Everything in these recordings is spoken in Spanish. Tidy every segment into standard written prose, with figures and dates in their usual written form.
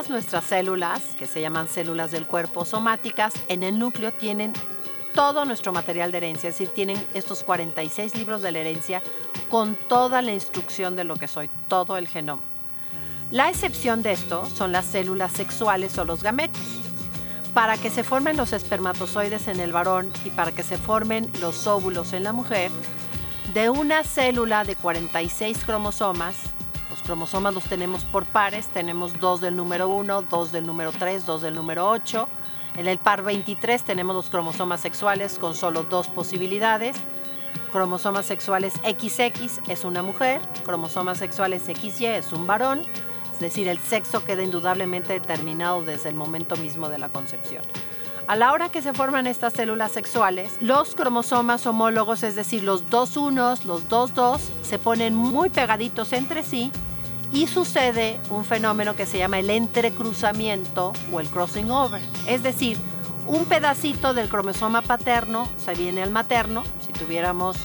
Todas nuestras células, que se llaman células del cuerpo somáticas, en el núcleo tienen todo nuestro material de herencia, es decir, tienen estos 46 libros de la herencia con toda la instrucción de lo que soy, todo el genoma. La excepción de esto son las células sexuales o los gametos. Para que se formen los espermatozoides en el varón y para que se formen los óvulos en la mujer, de una célula de 46 cromosomas, los cromosomas los tenemos por pares, tenemos 2 del número 1, 2 del número 3, 2 del número 8. En el par 23 tenemos los cromosomas sexuales con solo 2 posibilidades. Cromosomas sexuales XX es una mujer, cromosomas sexuales XY es un varón, es decir, el sexo queda indudablemente determinado desde el momento mismo de la concepción. A la hora que se forman estas células sexuales, los cromosomas homólogos, es decir, los 2 unos, los 2 dos, se ponen muy pegaditos entre sí y sucede un fenómeno que se llama el entrecruzamiento o el crossing over. Es decir, un pedacito del cromosoma paterno se viene al materno. Si tuviéramos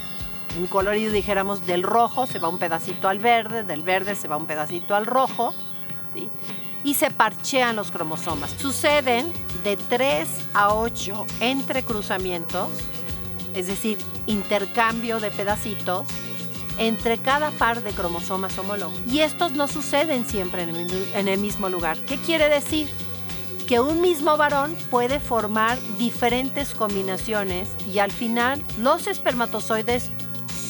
un colorido, dijéramos del rojo se va un pedacito al verde, del verde se va un pedacito al rojo, ¿sí? Y se parchean los cromosomas. Suceden de 3 a 8 entrecruzamientos, es decir, intercambio de pedacitos entre cada par de cromosomas homólogos. Y estos no suceden siempre en el mismo lugar. ¿Qué quiere decir? Que un mismo varón puede formar diferentes combinaciones y al final los espermatozoides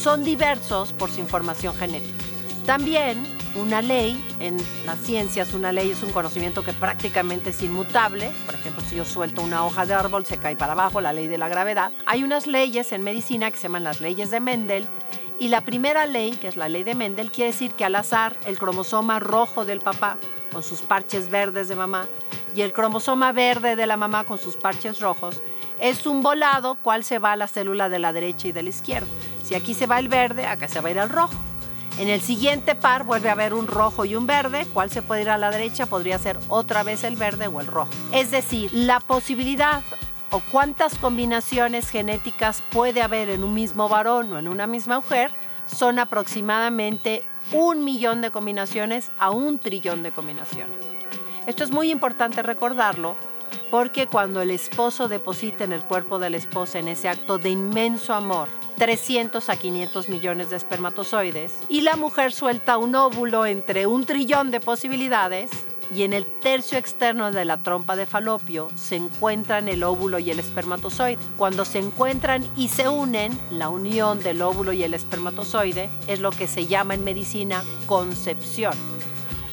son diversos por su información genética. También una ley, en las ciencias una ley es un conocimiento que prácticamente es inmutable. Por ejemplo, si yo suelto una hoja de árbol se cae para abajo, la ley de la gravedad. Hay unas leyes en medicina que se llaman las leyes de Mendel y la primera ley, que es la ley de Mendel, quiere decir que al azar el cromosoma rojo del papá con sus parches verdes de mamá y el cromosoma verde de la mamá con sus parches rojos es un volado cuál se va a la célula de la derecha y de la izquierda. Si aquí se va el verde, acá se va a ir al rojo. En el siguiente par vuelve a haber un rojo y un verde, cuál se puede ir a la derecha, podría ser otra vez el verde o el rojo. Es decir, la posibilidad o cuántas combinaciones genéticas puede haber en un mismo varón o en una misma mujer son aproximadamente 1 millón de combinaciones a 1 trillón de combinaciones. Esto es muy importante recordarlo porque cuando el esposo deposita en el cuerpo de la esposa en ese acto de inmenso amor 300 a 500 millones de espermatozoides y la mujer suelta un óvulo entre 1 trillón de posibilidades y en el tercio externo de la trompa de falopio se encuentran el óvulo y el espermatozoide. Cuando se encuentran y se unen, la unión del óvulo y el espermatozoide es lo que se llama en medicina concepción.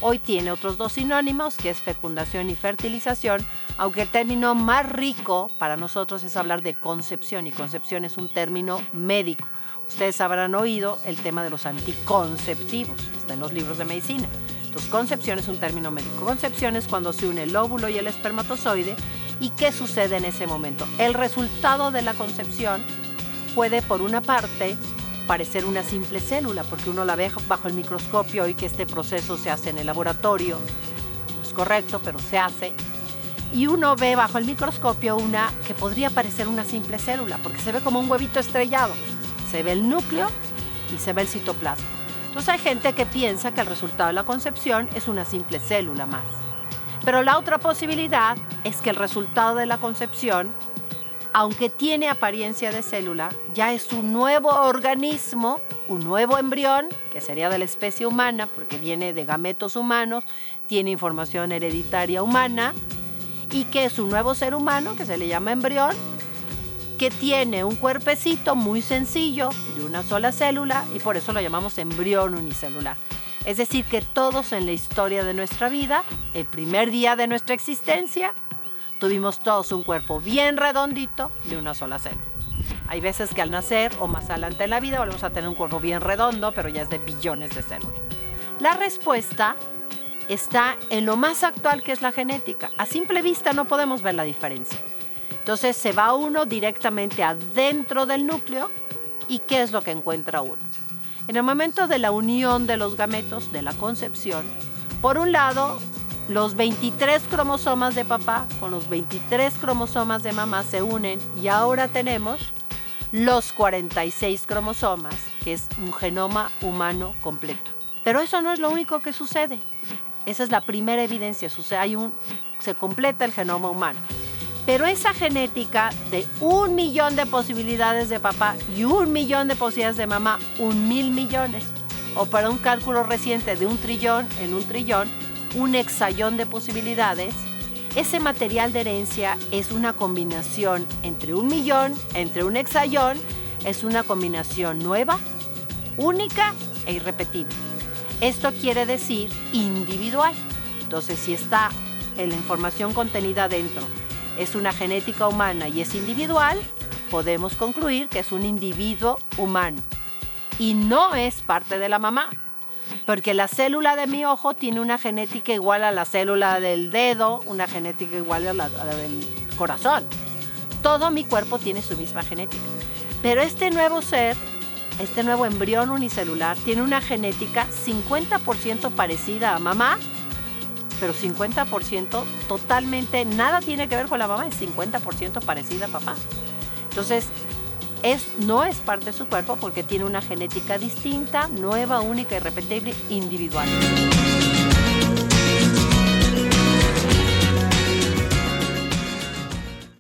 Hoy tiene otros 2 sinónimos, que es fecundación y fertilización, aunque el término más rico para nosotros es hablar de concepción, y concepción es un término médico. Ustedes habrán oído el tema de los anticonceptivos, está en los libros de medicina. Entonces, concepción es un término médico. Concepción es cuando se une el óvulo y el espermatozoide. ¿Y qué sucede en ese momento? El resultado de la concepción puede, por una parte, parecer una simple célula, porque uno la ve bajo el microscopio y que este proceso se hace en el laboratorio. No es correcto, pero se hace. Y uno ve bajo el microscopio una que podría parecer una simple célula, porque se ve como un huevito estrellado. Se ve el núcleo y se ve el citoplasma. Entonces hay gente que piensa que el resultado de la concepción es una simple célula más. Pero la otra posibilidad es que el resultado de la concepción, aunque tiene apariencia de célula, ya es un nuevo organismo, un nuevo embrión, que sería de la especie humana, porque viene de gametos humanos, tiene información hereditaria humana, y que es un nuevo ser humano, que se le llama embrión, que tiene un cuerpecito muy sencillo, de una sola célula, y por eso lo llamamos embrión unicelular. Es decir, que todos en la historia de nuestra vida, el primer día de nuestra existencia, tuvimos todos un cuerpo bien redondito de una sola célula. Hay veces que al nacer o más adelante en la vida volvemos a tener un cuerpo bien redondo, pero ya es de billones de células. La respuesta está en lo más actual, que es la genética. A simple vista no podemos ver la diferencia. Entonces se va uno directamente adentro del núcleo y ¿qué es lo que encuentra uno? En el momento de la unión de los gametos, de la concepción, por un lado, los 23 cromosomas de papá con los 23 cromosomas de mamá se unen y ahora tenemos los 46 cromosomas, que es un genoma humano completo. Pero eso no es lo único que sucede. Esa es la primera evidencia, se completa el genoma humano. Pero esa genética de 1 millón de posibilidades de papá y 1 millón de posibilidades de mamá, 1,000 millones. O para un cálculo reciente de 1 trillón, en 1 trillón, un hexallón de posibilidades. Ese material de herencia es una combinación entre 1 millón, entre un hexallón, es una combinación nueva, única e irrepetible. Esto quiere decir individual. Entonces, si está en la información contenida dentro, es una genética humana y es individual, podemos concluir que es un individuo humano. Y no es parte de la mamá, porque la célula de mi ojo tiene una genética igual a la célula del dedo, una genética igual a la del corazón. Todo mi cuerpo tiene su misma genética. Pero este nuevo ser, este nuevo embrión unicelular, tiene una genética 50% parecida a mamá, pero 50% totalmente, nada tiene que ver con la mamá, es 50% parecida a papá. Entonces, no es parte de su cuerpo porque tiene una genética distinta, nueva, única, irrepetible, individual.